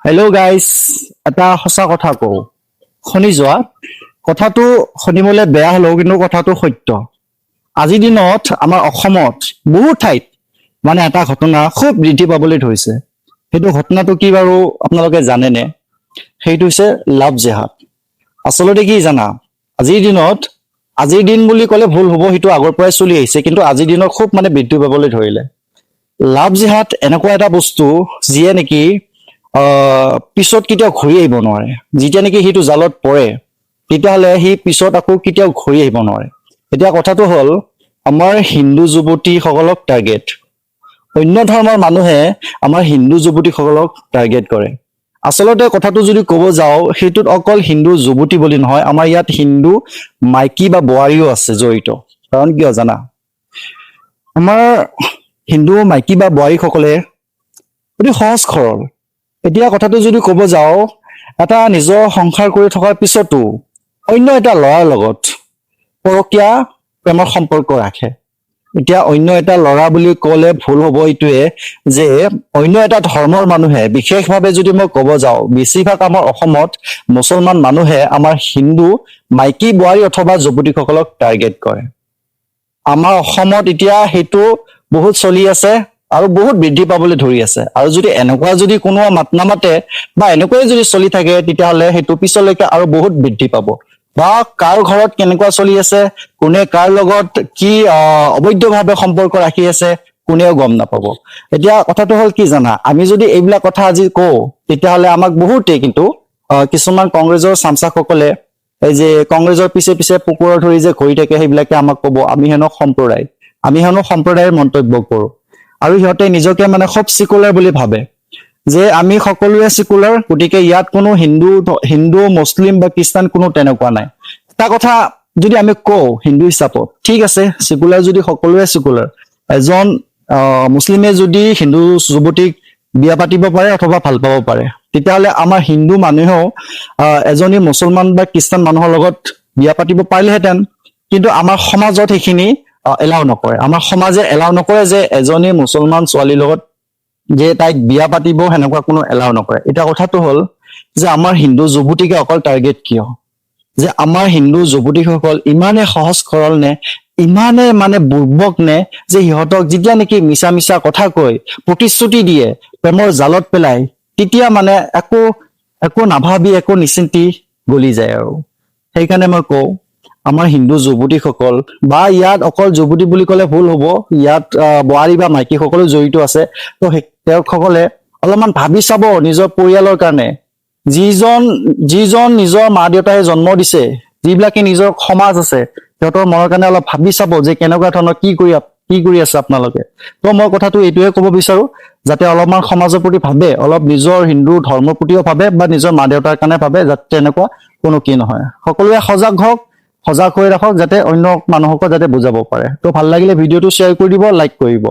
Hello' guys, এটা সঁচা কথা কওঁ। শুনি যোৱা। কথাটো শুনিবলৈ বেয়া হলেও কিন্তু কথাটো সত্য। আজিৰ দিনত আমাৰ অসমত বহু ঠাইত মানে এটা ঘটনা খুব বৃদ্ধি পাবলৈ ধৰিছে। সেইটো ঘটনাটো কি বাৰু আপোনালোকে জানেনে? সেইটো হৈছে লাভ জেহাদ। আচলতে কি জানা, আজিৰ দিনত, আজিৰ দিন বুলি ক'লে ভুল হ'ব, সেইটো আগৰ পৰাই চলি আহিছে, কিন্তু আজিৰ দিনত খুব মানে বৃদ্ধি পাবলৈ ধৰিলে। লাভ জেহাদ এনেকুৱা এটা বস্তু যিয়ে নেকি পিছত কেতিয়াও ঘূৰি আহিব নোৱাৰে। যেতিয়া নেকি সেইটো জালত পৰে, তেতিয়াহ'লে সি পিছত আকৌ কেতিয়াও ঘূৰি আহিব নোৱাৰে। এতিয়া কথাটো হ'ল, আমাৰ হিন্দু যুৱতীসকলক টাৰ্গেট, অন্য ধৰ্মৰ মানুহে আমাৰ হিন্দু যুৱতীসকলক টাৰ্গেট কৰে। আচলতে কথাটো যদি ক'ব যাওঁ, সেইটোত অকল হিন্দু যুৱতী বুলি নহয়, আমাৰ ইয়াত হিন্দু মাইকী বা বোৱাৰীও আছে জড়িত। কাৰণ কিয় জানা, আমাৰ হিন্দু মাইকী বা বোৱাৰীসকলে অতি সহজ সৰল। এতিয়া কথাটো যদি ক'ব যাওঁ, এটা নিজৰ সংসাৰ কৰি থকাৰ পিছতো অন্য এটা ল'ৰাৰ লগত পৰকীয়া প্ৰেমৰ সম্পৰ্ক ৰাখে। এতিয়া অন্য এটা ল'ৰা বুলি ক'লে ভুল হ'ব এইটোৱে যে অন্য এটা ধৰ্মৰ মানুহে, বিশেষভাৱে যদি মই ক'ব যাওঁ, বেছিভাগ আমাৰ অসমত মুছলমান মানুহে আমাৰ হিন্দু মাইকী বোৱাৰী অথবা যুৱতীসকলক টাৰ্গেট কৰে। আমাৰ অসমত এতিয়া সেইটো বহুত চলি আছে আৰু বহুত বৃদ্ধি পাবলৈ ধৰি আছে। আৰু যদি এনেকুৱা যদি কোনো মাত নামাতে বা এনেকুৱাই যদি চলি থাকে, তেতিয়াহ'লে সেইটো পিছলৈকে আৰু বহুত বৃদ্ধি পাব। বা কাৰ ঘৰত কেনেকুৱা চলি আছে, কোনে কাৰ লগত কি অবৈধভাৱে সম্পৰ্ক ৰাখি আছে, কোনেও গম নাপাব। এতিয়া কথাটো হ'ল কি জানা, আমি যদি এইবিলাক কথা আজি কওঁ, তেতিয়াহ'লে আমাক বহুতেই কিন্তু কিছুমান কংগ্ৰেছৰ চামচাকসকলে, এই যে কংগ্ৰেছৰ পিছে পিছে পুকুৰৰ ধৰি যে ঘূৰি থাকে, সেইবিলাকে আমাক ক'ব আমি হেনো সম্প্ৰদায়ৰ মন্তব্য কৰো। আৰু সিহঁতে নিজকে মানে খুব চিকুলাৰ বুলি ভাবে, যে আমি সকলোৱে চিকুলাৰ, গতিকে ইয়াত কোনো হিন্দু মুছলিম বা খ্ৰীষ্টান কোনো তেনেকুৱা নাই। এটা কথা যদি আমি কওঁ হিন্দু হিচাপত, ঠিক আছে, চিকুলাৰ যদি সকলোৱে চিকুলাৰ, এজন মুছলিমে যদি হিন্দু যুৱতীক বিয়া পাতিব পাৰে অথবা ভাল পাব পাৰে, তেতিয়াহ'লে আমাৰ হিন্দু মানুহেও এজনী মুছলমান বা খ্ৰীষ্টান মানুহৰ লগত বিয়া পাতিব পাৰিলেহেঁতেন। কিন্তু আমাৰ সমাজত সেইখিনি এলাও নকৰে। আমাৰ সমাজে এলাও নকৰে যে এজনী মুছলমান ছোৱালীৰ লগত যে তাইক বিয়া পাতিব, সেনেকুৱা কোনো এলাও নকৰে। এতিয়া কথাটো হ'ল যে আমাৰ হিন্দু যুৱতীকে অকল টাৰ্গেট কিয়? যে আমাৰ হিন্দু যুৱতীসকল ইমানে সহজ সৰল নে, ইমানে মানে বুৰ্বক নে, যে সিহঁতক যেতিয়া নেকি মিছা মিছা কথা কৈ প্ৰতিশ্ৰুতি দিয়ে, প্ৰেমৰ জালত পেলাই, তেতিয়া মানে একো একো নাভাবি একো নিচিন্তি গলি যায়। আৰু সেইকাৰণে মই কওঁ, আমাৰ হিন্দু যুৱতীসকল, বা ইয়াত অকল যুৱতী বুলি ক'লে ভুল হ'ব, ইয়াত বোৱাৰী বা মাইকীসকলো জড়িত আছে, তো তেওঁসকলে অলপমান ভাবি চাব নিজৰ পৰিয়ালৰ কাৰণে। যিজন নিজৰ মা দেউতাই জন্ম দিছে, যিবিলাকে নিজৰ সমাজ আছে, সিহঁতৰ মনৰ কাৰণে অলপ ভাবি চাব যে কেনেকুৱা ধৰণৰ কি কৰি আছে আপোনালোকে। তো মই কথাটো এইটোৱে ক'ব বিচাৰো, যাতে অলপমান সমাজৰ প্ৰতি ভাবে, অলপ নিজৰ হিন্দু ধৰ্মৰ প্ৰতিও ভাবে, বা নিজৰ মা দেউতাৰ কাৰণে ভাবে, যাতে তেনেকুৱা কোনো কি নহয়। সকলোৱে সজাগ হওক, সজাগ হৈ ৰাখক, যাতে অন্য মানুহকো যাতে বুজাব পাৰে। তো ভাল লাগিলে ভিডিঅ'টো শ্বেয়াৰ কৰি দিব, লাইক কৰিব।